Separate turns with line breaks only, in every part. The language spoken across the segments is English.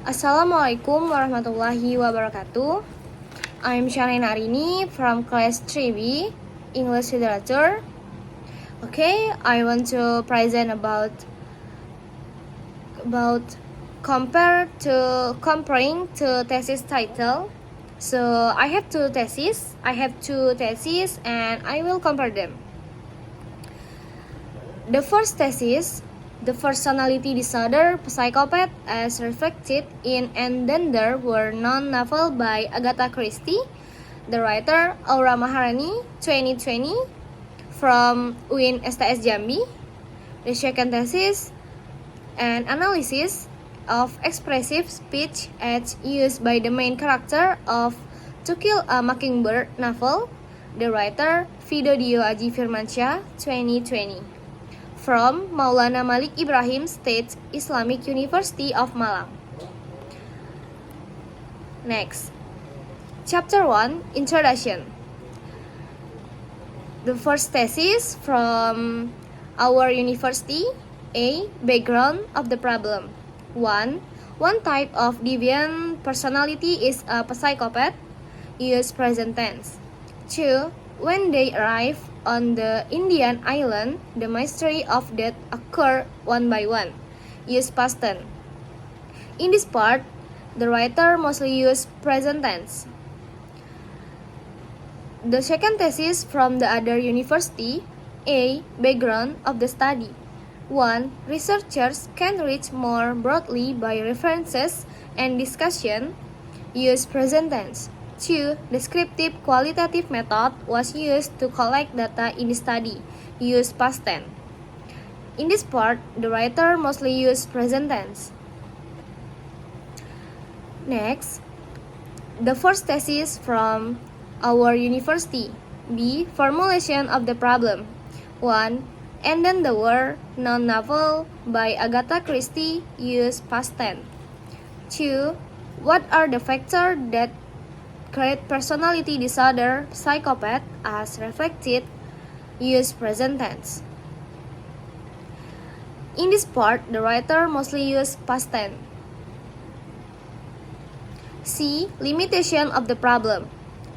Assalamualaikum warahmatullahi wabarakatuh. I'm Shalina Arini from class 3B, English Literature. Okay, I want to present about comparing to thesis title. So I have two theses and I will compare them. The first thesis, the personality disorder psychopath as reflected in And Then There Were None novel by Agatha Christie, the writer Aura Maharani, 2020, from UIN STS Jambi. The second thesis, an analysis of expressive speech as used by the main character of To Kill a Mockingbird novel, the writer Fidodio Aji Firmansyah, 2020. From Maulana Malik Ibrahim State Islamic University of Malang. Next, Chapter 1, Introduction. The first thesis from our university, A. Background of the problem. 1. One type of deviant personality is a psychopath. Use present tense. 2. When they arrive on the Indian island, the mystery of death occur one by one. Use past tense. In this part, the writer mostly use present tense. The second thesis from the other university, A. Background of the study. 1. Researchers can reach more broadly by references and discussion. Use present tense. 2. Descriptive qualitative method was used to collect data in the study. Use past tense. In this part, the writer mostly used present tense. Next, the first thesis from our university. B. Formulation of the problem. 1. And Then There Were None novel by Agatha Christie. Use past tense. 2. What are the factors that create personality disorder psychopath as reflected? Use present tense. In this part, the writer mostly used past tense. C. Limitation of the problem.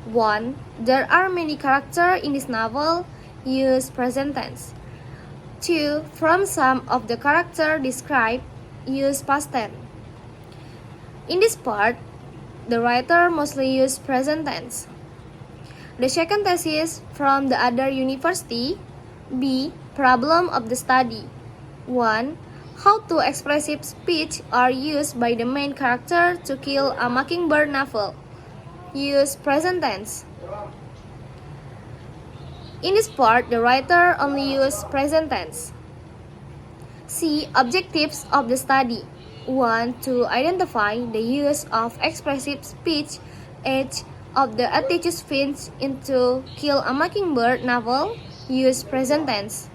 1. There are many characters in this novel. Use present tense. 2. From some of the characters described. Use past tense. In this part, the writer mostly used present tense. The second thesis from the other university, B. Problem of the study. 1. How two expressive speech are used by the main character to kill a mockingbird novel. Use present tense. In this part, the writer only used present tense. C. Objectives of the study. 1. To identify the use of expressive speech as of the Atticus Finch in To Kill a Mockingbird novel. Use present tense.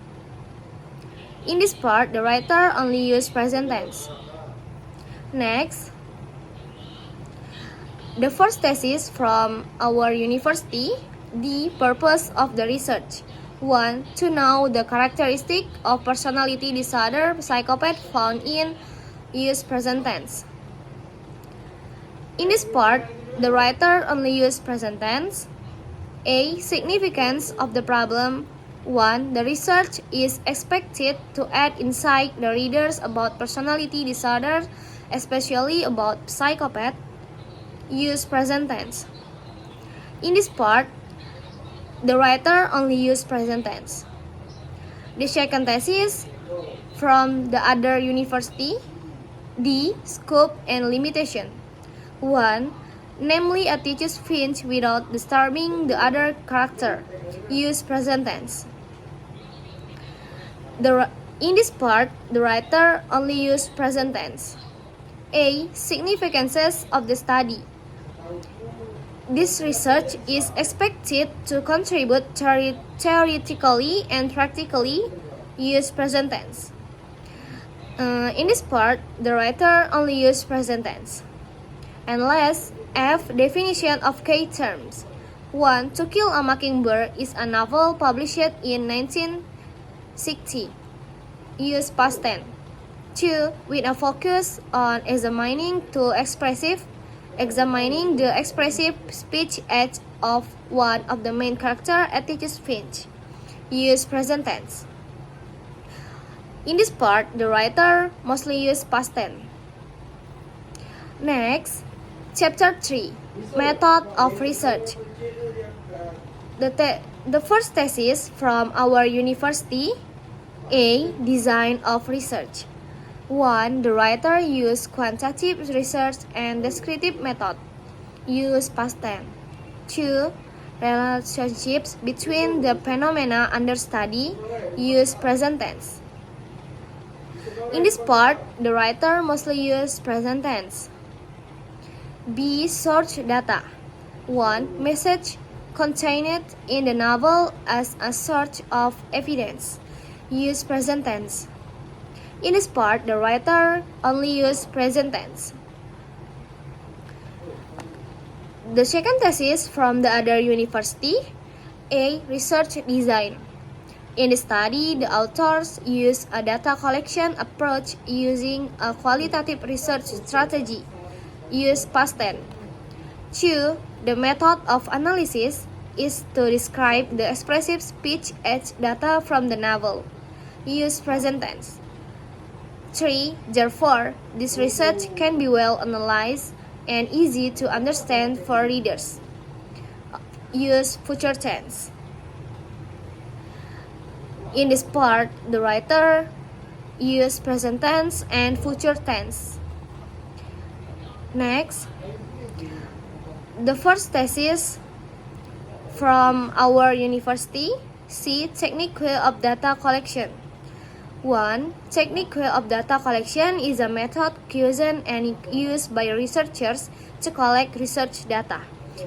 In this part, the writer only used present tense. Next, the first thesis from our university, the purpose of the research. 1. To know the characteristic of personality disorder psychopath found in. Use present tense. In this part, the writer only used present tense. A. Significance of the problem. 1. The research is expected to add insight the readers about personality disorder, especially about psychopath. Use present tense. In this part, the writer only used present tense. The second thesis from the other university, D. Scope and limitation. 1. Namely Atticus Finch without disturbing the other character. Use present tense. In this part, the writer only used present tense. A. Significances of the study. This research is expected to contribute theoretically and practically. Use present tense. In this part, the writer only used present tense. And last, F. Definition of key terms. 1. To Kill a Mockingbird is a novel published in 1960. Use past tense. 2. With a focus on examining the expressive speech edge of one of the main character attitudes Finch. Use present tense. In this part, the writer mostly used past tense. Next, Chapter 3, Method of Research. The first thesis from our university, A. Design of Research. 1. The writer used quantitative research and descriptive method. Use past tense. 2. Relationships between the phenomena under study. Use present tense. In this part, the writer mostly used present tense. B. Source data. 1. Message contained in the novel as a source of evidence. Use present tense. In this part, the writer only used present tense. The second thesis from the other university, A. Research design. In the study, the authors use a data collection approach using a qualitative research strategy. Use past tense. 2. The method of analysis is to describe the expressive speech edge data from the novel. Use present tense. 3. Therefore, this research can be well analyzed and easy to understand for readers. Use future tense. In this part, the writer used present tense and future tense. Next, the first thesis from our university, C. Technique of data collection. 1. Technique of data collection is a method chosen and used by researchers to collect research data.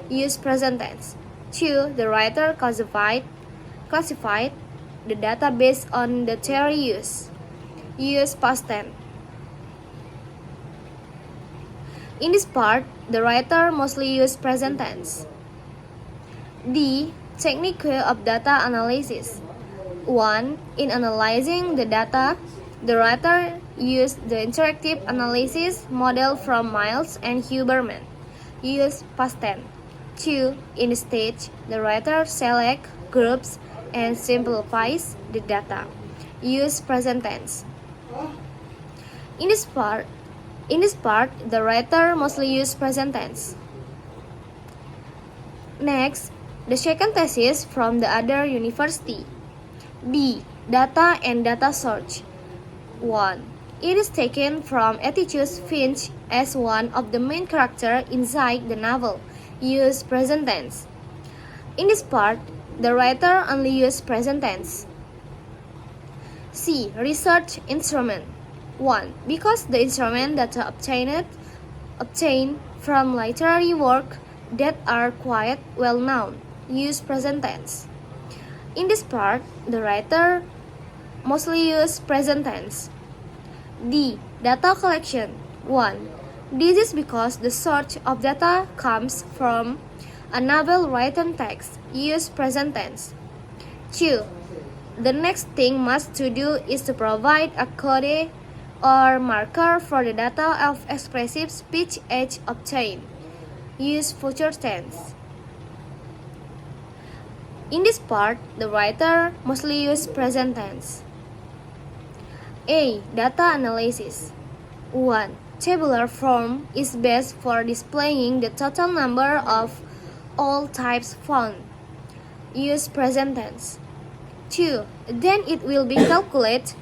Use present tense. 2. The writer classified the data based on the theory used. Use past tense. In this part, the writer mostly used present tense. D. Technique of data analysis. 1. In analyzing the data, the writer used the interactive analysis model from Miles and Huberman. Use past tense. 2. In the stage, the writer selects, groups, and simplifies the data. Use present tense. In this part, the writer mostly used present tense. Next, the second thesis from the other university. B. Data and data search. 1. It is taken from Atticus Finch as one of the main characters inside the novel. Use present tense. In this part, the writer only used present tense. C. Research instrument. 1. Because the instrument data obtained from literary work that are quite well known. Use present tense. In this part, the writer mostly used present tense. D. Data collection. 1. This is because the source of data comes from a novel written text. Use present tense. 2. The next thing must to do is to provide a code or marker for the data of expressive speech edge obtained. Use future tense. In this part, the writer mostly used present tense. A. Data analysis. 1. Tabular form is best for displaying the total number of all types found. Use present tense. 2. Then it will be calculated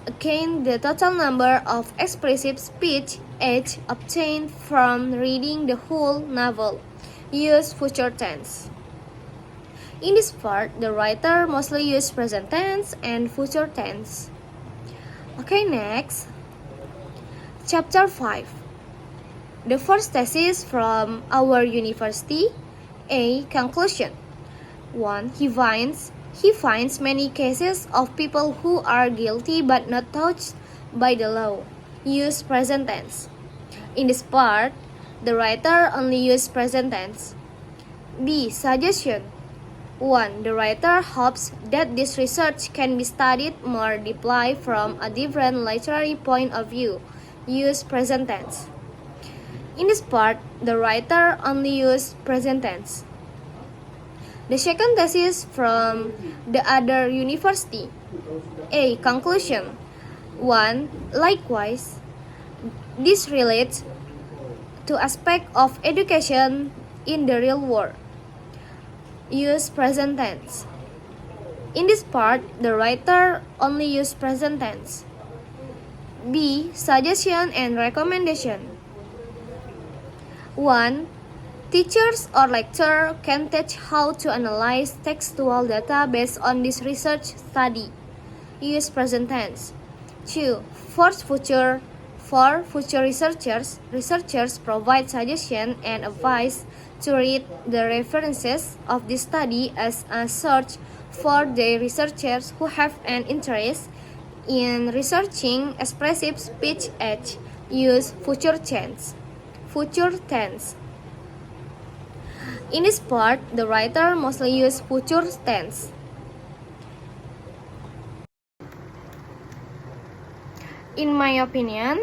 against the total number of expressive speech edge obtained from reading the whole novel. Use future tense. In this part, the writer mostly used present tense and future tense. Okay, next. Chapter 5. The first thesis from our university, A. Conclusion. 1. He finds many cases of people who are guilty but not touched by the law. Use present tense. In this part, the writer only used present tense. B. Suggestion. 1. The writer hopes that this research can be studied more deeply from a different literary point of view. Use present tense. In this part, the writer only used present tense. The second thesis from the other university. A. Conclusion. 1. Likewise, this relates to aspect of education in the real world. Use present tense. In this part, the writer only used present tense. B. Suggestion and recommendation. 1. Teachers or lecturer can teach how to analyze textual data based on this research study. Use present tense. 2. For future researchers provide suggestion and advice to read the references of this study as a search for the researchers who have an interest in researching expressive speech age. Use future tense. In this part, the writer mostly used future tense. In my opinion,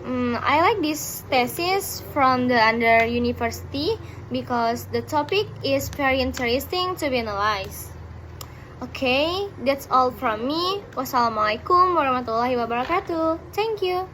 I like this thesis from the other university because the topic is very interesting to be analyzed. Okay, that's all from me. Wassalamualaikum warahmatullahi wabarakatuh. Thank you.